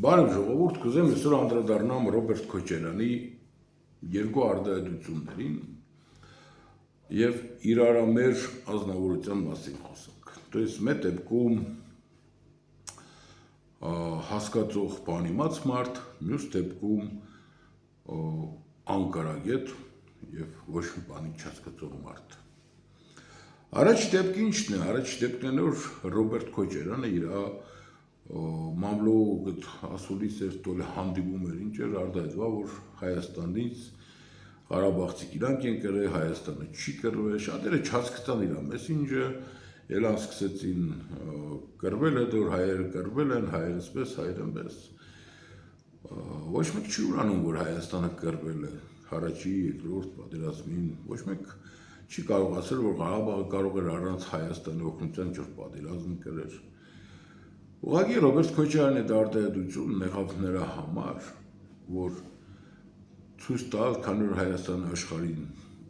Բարև ժողովուրդ, կուզեմ այսօր անդրադառնամ Ռոբերտ Քոչարյանի երկու արտահայտություններին եւ իրարամեր ազնվորության մասին խոսանք։ То есть մեծ դեպքում հասկացող բանիմաց մարդ, մյուս դեպքում անկարագետ եւ ոչ մի բանի չհասկացող մարդ։ Առաջ դեպքը ինչն է, առաջ դեպքն է որ Ռոբերտ Քոչարյանը իր մամլո ասուլիս էր տոլը հանդիպում էր ինչ էր արդայծվա որ Հայաստանից Ղարաբաղցիք իրանք են կրել, Հայաստանը չի կրվել, շատերը չհասկացան իր մեսենջը, ելան սկսեցին կրվել հետո որ հայերը կրվել են, հայերս պես, հայերս ոչ մեկ չի ուրանում որ Հայաստանը կրվել է, առաջի, երկրորդ պատերազմին, ոչ մեկ չի կարող ասել որ Ղարաբաղը կարող էր առանց Հայաստանի օգնության չէր պատերազմ կրել։ Ուղղակի Ռոբերտ Քոչարյանի այդ արտահայտությունն եղավ նրա համար, որ ցույց տալ, քանի որ Հայաստանը աշխարհին,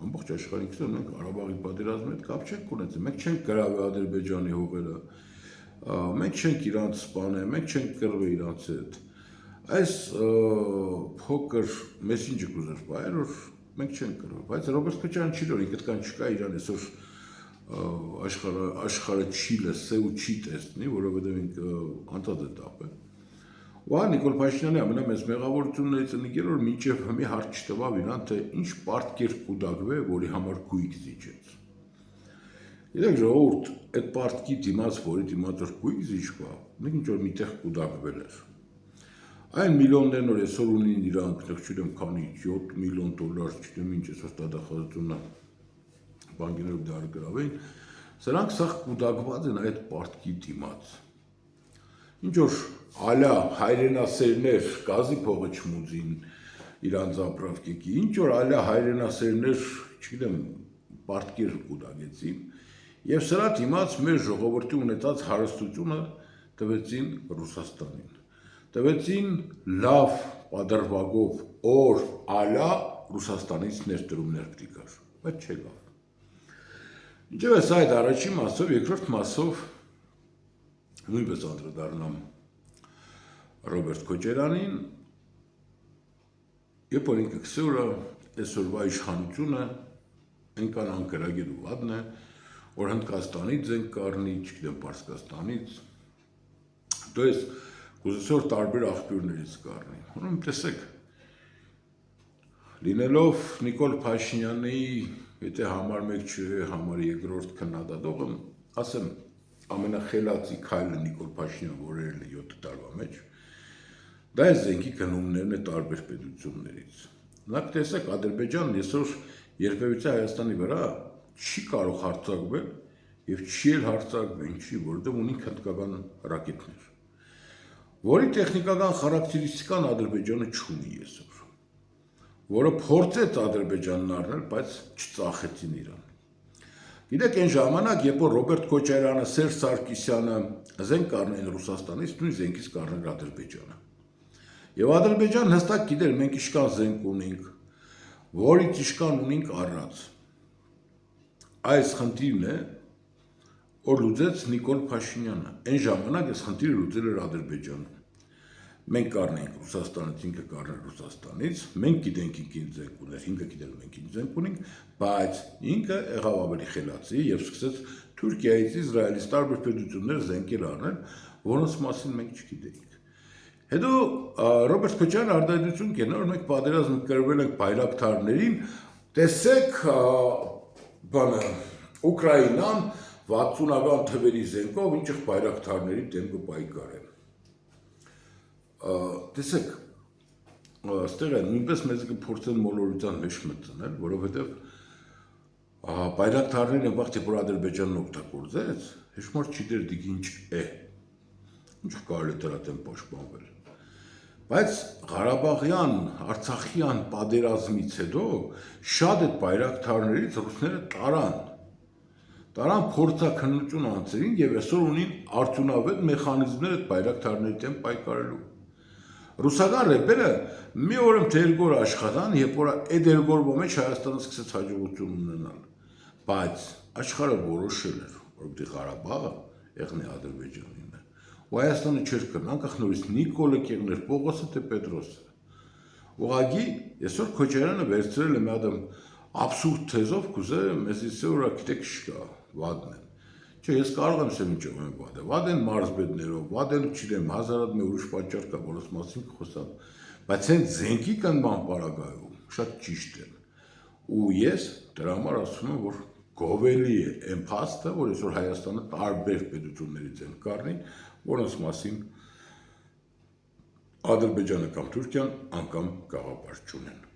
ամբողջ աշխարհին գիտեն, մենք Ղարաբաղի պատերազմի հետ կապ չենք ունեցել, մենք չենք գրավել Ադրբեջանի հողերը, մենք չենք իրանց սպանել, մենք չենք կռվել իրանց հետ։ Այս փոքր մեսենջը կուզեր բայր, որ մենք չենք կռվել, բայց Ռոբերտ Քոչարյանը չի որ ինքնական չկա իրան այսօր աշխարհը չի լսե ու չի տեսնի, որովհետև ինքը անցած էտապ է։ Ու Նիկոլ Փաշինյանի ամենամեծ մեղավորություններից ընկել որ մինչև հիմա հարց չտվավ իրան թե ինչ պարտքեր կուտակվե, որի համար գույք զիջեց։ Գիտեք ժողովուրդ, այդ պարտքի դիմաց, որի դիմաց որ գույք զիջվա, մենք ինչ որ միտեղ կուտակվել էր։ Այն միլիոններն որ այսօր ունին իրանք, չգիտեմ քանի 7 միլիոն դոլար, չգիտեմ ինչ այսօր տադախազությունը բանկերով դար գրավեին, սրանք սա կուտակված են այդ պարտքի դիմաց։ Ինչ որ ալա հայրենասերներ գազի փողը չմուծին իրանց ապրավկեքի, ինչ որ ալա հայրենասերներ, չգիտեմ, պարտքեր կուտակեցին, եւ սրա դիմաց մեր ժողովրդի ունեցած հարստությունը տվեցին Ռուսաստանին։ Տվեցին լավ պատրվագով օր ալա Ռուսաստանից ներդրումներ կգար, բայց չեղավ։ Ինչև այս այդ առաջի մասով, երկրորդ մասով նույնպես անդրադառնամ Ռոբերտ Քոչարյանին, երբ որ ինքը քսուրա այսօրվա իշխանությունը այնքան անկարագիր ու վատն է, որ Հնդկաստանից են կառնի, չգիտեմ Պարսկաստանից, то есть կուզեցոր տարբեր աղբյուրներից կառնի։ Ուրեմն տեսեք, լինելով Նիկոլ Փաշինյանի եթե համար 1 չէ, համար 2-րդ քննադատողը, ասեմ, ամենախելացի քայլը Նիկոլ Փաշինյանը որերել է 7 տարվա մեջ, դա է զենքի գնումներն է տարբեր պետություններից։ Նախ տեսեք, Ադրբեջանն այսօր երբևիցե Հայաստանի վրա չի կարող հարձակվել եւ չի էլ հարձակվել, ինչի, որովհետեւ ունի հնդկական ռակետներ, որի տեխնիկական խարակտերիստիկան Ադրբեջանը չունի այսօր, որը փորձեց Ադրբեջանն առնել, բայց չծախեցին իրան։ Գիտեք, այն ժամանակ, երբ որ Ռոբերտ Քոչարյանը, Սերժ Սարգսյանը զենք կառնեն Ռուսաստանից, նույն զենքից կառներ Ադրբեջանը։ Եվ Ադրբեջանն հստակ գիտեր, մենք իշքան զենք ունենք, որից իշքան ունենք առած։ Այս խնդիրն է, որ լուծեց Նիկոլ Փաշինյանը։ Այն ժամանակ այս խնդիրը լուծել էր Ադրբեջանը։ Մենք կառնենք Ռուսաստանից, ինքը կառներ Ռուսաստանից, մենք գիտենք ինքին զենք ուներ, ինքը գիտել մենք ինչ զենք ունենք, բայց ինքը եղավ ավելի խելացի եւ սկսեց Թուրքիայից, Իսրայելից տարբեր պետություններ զենքեր առնել, որոնց մասին մենք չգիտեինք։ Հետո Ռոբերտ Քոչարյանը արտահայտություն կերնա, որ մենք պատերազմ կրվել ենք բայրակթարներին, տեսեք բանը Ուկրաինան 60-ական թվերի զենքով ինչ բայրակթարների դեմքը պայքար է։ Տեսեք, այստեղ է նույնպես մեզ կփորձեն մոլորության մեջ մտցնել, որովհետև բայրակթարները վաղ թե որ Ադրբեջանն օգտագործեց, հեշտմար չգիտեր դիք ինչ է, ինչ կարելի դրա դեմ պաշտպանվել։ Բայց Ղարաբաղյան, Արցախյան պատերազմից հետո շատ այդ բայրակթարներից ռուսները տարան փորձաքննություն անցրին եւ այսօր ունին արդյունավետ մեխանիզմներ այդ բայրակթարների դեմ պայքարելու։ Ռուսական ռեպերը մի օրում թե երկու օր աշխատան, երբ որ այդ երկու մեջ Հայաստանը սկսեց հաջողություն ունենալ, բայց աշխարհը որոշել էր, որ Ղարաբաղը եղնի Ադրբեջանին է, ու Հայաստանը չէր կրնա, անկախ նորից Նիկոլը կեղներ, Պողոսը թե Պետրոսը։ Ուղղակի այսօր Քոչարյանը վերցրել է մի հատ աբսուրդ թեզով, կուզե մեզից որ գիտեք չկա, վադն են։ Չէ, ես կարող եմ ասեմ ինչ եմ վադը։ Վադ են մարզբեդներով, վադ են չգիտեմ, հազարատ մի ուրիշ պատճառ կա, որոնց մասին կխոսամ։ Բայց այն զենքի կանման պարագայում շատ ճիշտ են։ Ու ես դրա համար ասում եմ, որ գովելի է այն փաստը, որ այսօր Հայաստանը տարբեր պետություններից են կառնի, որոնց մասին Ադրբեջանը կամ Թուրքիան անգամ գաղափար չունեն։